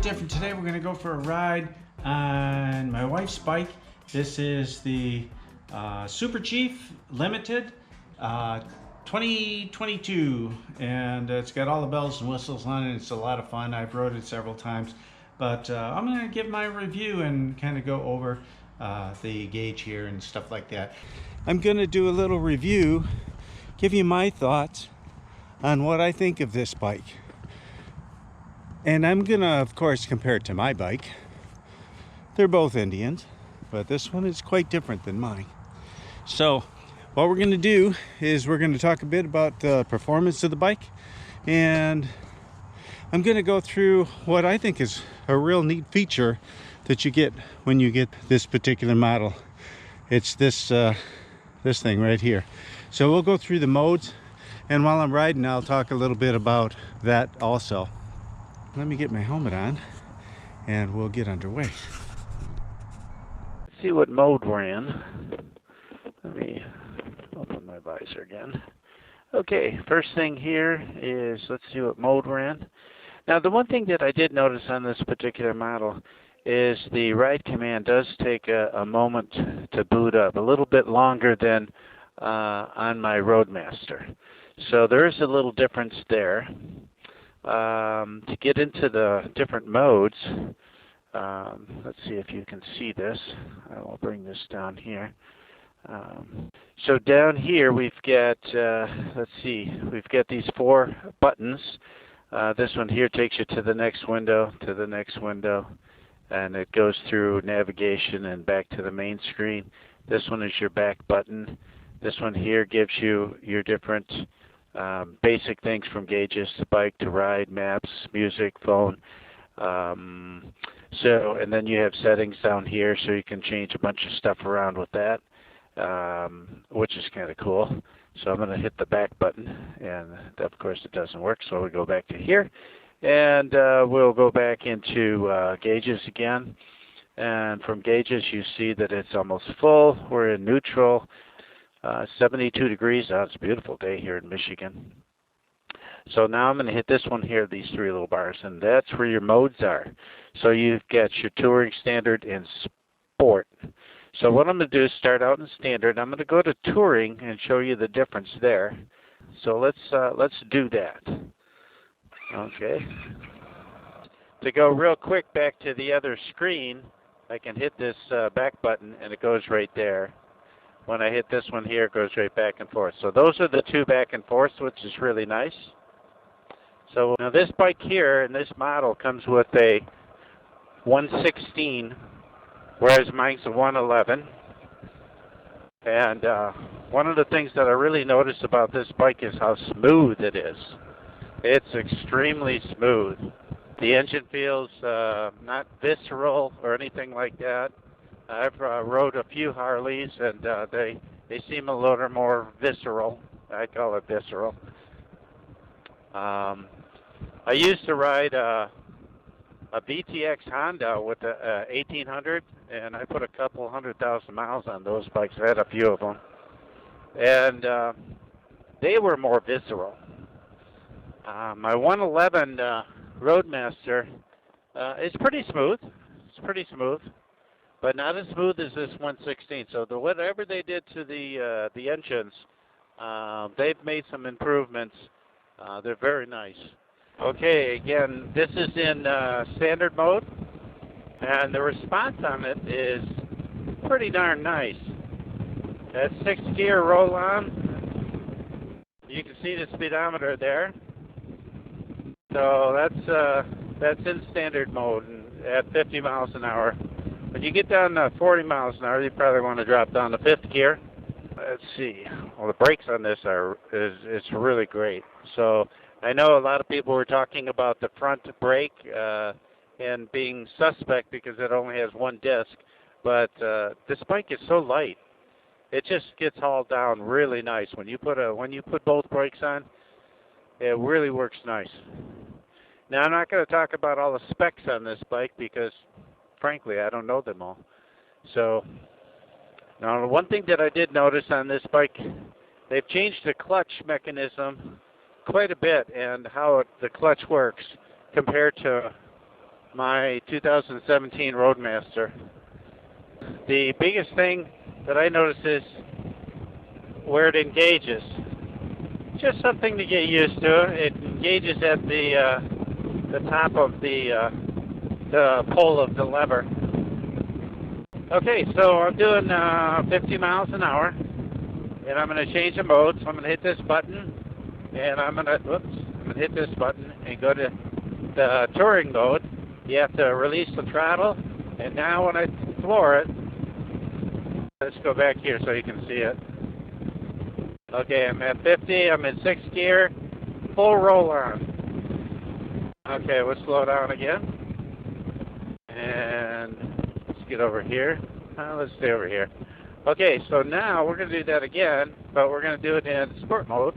bit different today. We're going to go for a ride on my wife's bike. This is the Super Chief Limited 2022, and it's got all the bells and whistles on it. It's a lot of fun. I've rode it several times, but I'm going to give my review and kind of go over the gauge here and stuff like that. I'm going to do a little review, give you my thoughts on what I think of this bike. And I'm gonna, of course, compare it to my bike. They're both Indians, but this one is quite different than mine. So what we're gonna do is we're gonna talk a bit about the performance of the bike, and I'm gonna go through what I think is a real neat feature that you get when you get this particular model. It's this thing right here. So we'll go through the modes, and while I'm riding, I'll talk a little bit about that also. Let me get my helmet on and we'll get underway. Let's see what mode we're in. Let me open my visor again. Okay, first thing here is, let's see what mode we're in. Now, the one thing that I did notice on this particular model is the ride command does take a moment to boot up, a little bit longer than on my Roadmaster. So there is a little difference there. To get into the different modes, let's see if you can see this. I will bring this down here. So down here we've got, let's see, we've got these 4 buttons. This one here takes you to the next window, and it goes through navigation and back to the main screen. This one is your back button. This one here gives you your different basic things from gauges to bike to ride, maps, music, phone. And then you have settings down here, so you can change a bunch of stuff around with that, which is kind of cool. So I'm going to hit the back button, and of course it doesn't work, so we'll go back to here. And we'll go back into gauges again. And from gauges, you see that it's almost full. We're in neutral. 72 degrees. Oh, it's a beautiful day here in Michigan. So now I'm going to hit this one here, these 3 little bars, and that's where your modes are. So you've got your touring, standard, and sport. So what I'm going to do is start out in standard. I'm going to go to touring and show you the difference there. So let's do that. Okay. To go real quick back to the other screen, I can hit this back button, and it goes right there. When I hit this one here, it goes right back and forth. So those are the 2 back and forths, which is really nice. So now this bike here and this model comes with a 116, whereas mine's a 111. And one of the things that I really noticed about this bike is how smooth it is. It's extremely smooth. The engine feels not visceral or anything like that. I've rode a few Harleys, and they seem a little more visceral. I call it visceral. I used to ride a VTX Honda with a 1800, and I put a couple 100,000 miles on those bikes. I had a few of them, and they were more visceral. My 111 Roadmaster is pretty smooth. It's pretty smooth, but not as smooth as this 116. So whatever they did to the engines, they've made some improvements. They're very nice. Okay, again, this is in standard mode, and the response on it is pretty darn nice. That 6-gear roll-on, you can see the speedometer there. So that's in standard mode at 50 miles an hour. When you get down to 40 miles an hour, you probably want to drop down to 5th gear. Let's see. Well, the brakes on this is really great. So I know a lot of people were talking about the front brake and being suspect because it only has 1 disc, but this bike is so light. It just gets hauled down really nice. When you put both brakes on, it really works nice. Now, I'm not going to talk about all the specs on this bike because, frankly, I don't know them all. So, now one thing that I did notice on this bike, they've changed the clutch mechanism quite a bit and how the clutch works compared to my 2017 Roadmaster. The biggest thing that I notice is where it engages. Just something to get used to. It engages at the top of the pole of the lever. Okay, so I'm doing 50 miles an hour, and I'm going to change the mode. So I'm going to hit this button, and I'm going to hit this button and go to the touring mode. You have to release the throttle, and now when I floor it, let's go back here so you can see it. Okay, I'm at 50, I'm in 6th gear, full roll on. Okay, we'll slow down again. And let's get over here. Let's stay over here. Okay, so now we're going to do that again, but we're going to do it in sport mode.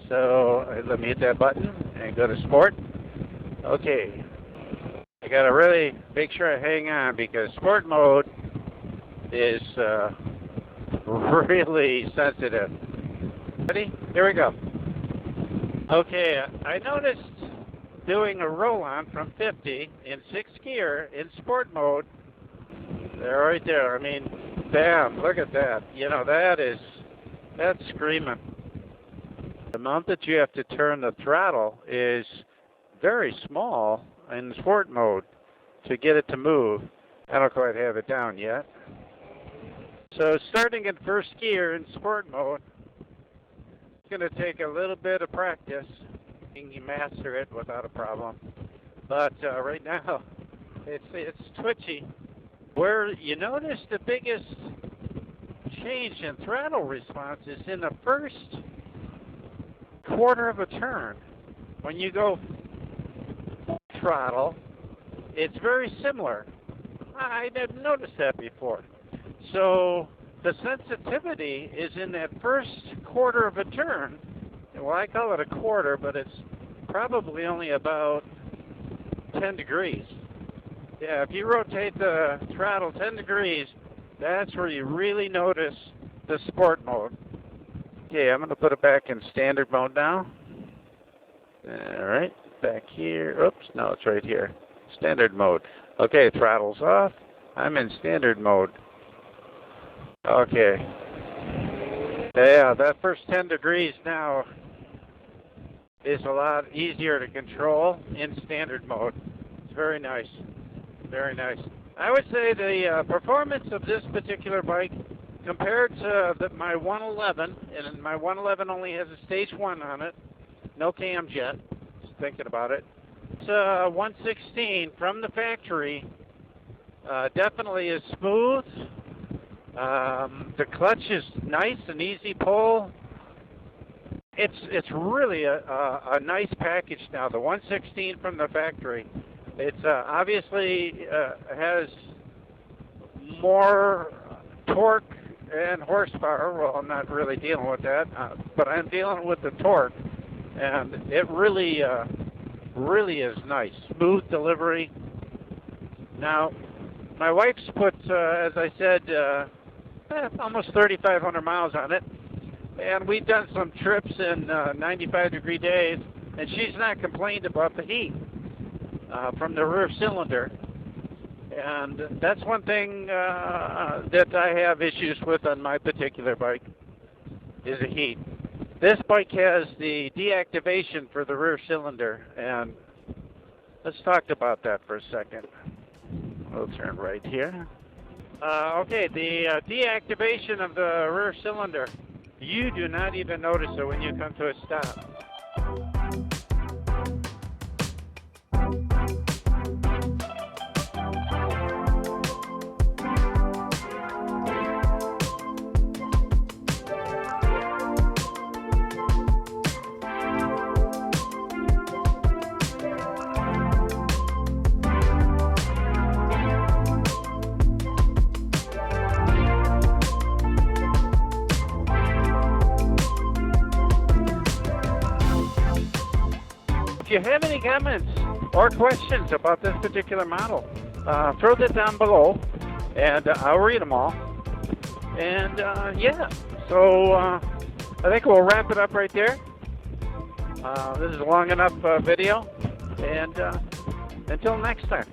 So let me hit that button and go to sport. Okay, I got to really make sure I hang on because sport mode is really sensitive. Ready? Here we go. Okay, I noticed doing a roll-on from 50 in 6th gear in sport mode. There, right there. I mean, bam, look at that. You know, that's screaming. The amount that you have to turn the throttle is very small in sport mode to get it to move. I don't quite have it down yet. So starting in 1st gear in sport mode, it's going to take a little bit of practice. You can master it without a problem. But right now, it's twitchy. Where you notice the biggest change in throttle response is in the first quarter of a turn. When you go throttle, it's very similar. I didn't notice that before. So the sensitivity is in that first quarter of a turn. Well, I call it a quarter, but it's probably only about 10 degrees. Yeah, if you rotate the throttle 10 degrees, that's where you really notice the sport mode. Okay, I'm going to put it back in standard mode now. All right, back here. Oops, no, it's right here. Standard mode. Okay, throttle's off. I'm in standard mode. Okay. Yeah, that first 10 degrees now is a lot easier to control in standard mode. It's very nice. Very nice. I would say the performance of this particular bike compared to my 111, and my 111 only has a stage 1 on it, no cam jet, just thinking about it. It's 116 from the factory, definitely is smooth. The clutch is nice and easy pull. It's really a nice package now, the 116 from the factory. It's obviously has more torque and horsepower. Well, I'm not really dealing with that, but I'm dealing with the torque, and it really is nice. Smooth delivery. Now, my wife's put, as I said, almost 3,500 miles on it, and we've done some trips in 95-degree days, and she's not complained about the heat from the rear cylinder. And that's one thing that I have issues with on my particular bike, is the heat. This bike has the deactivation for the rear cylinder, and let's talk about that for a second. We'll turn right here. Okay, the deactivation of the rear cylinder, you do not even notice it when you come to a stop. If you have any comments or questions about this particular model, throw that down below, and I'll read them all. And yeah, so I think we'll wrap it up right there. This is a long enough video, and Until next time.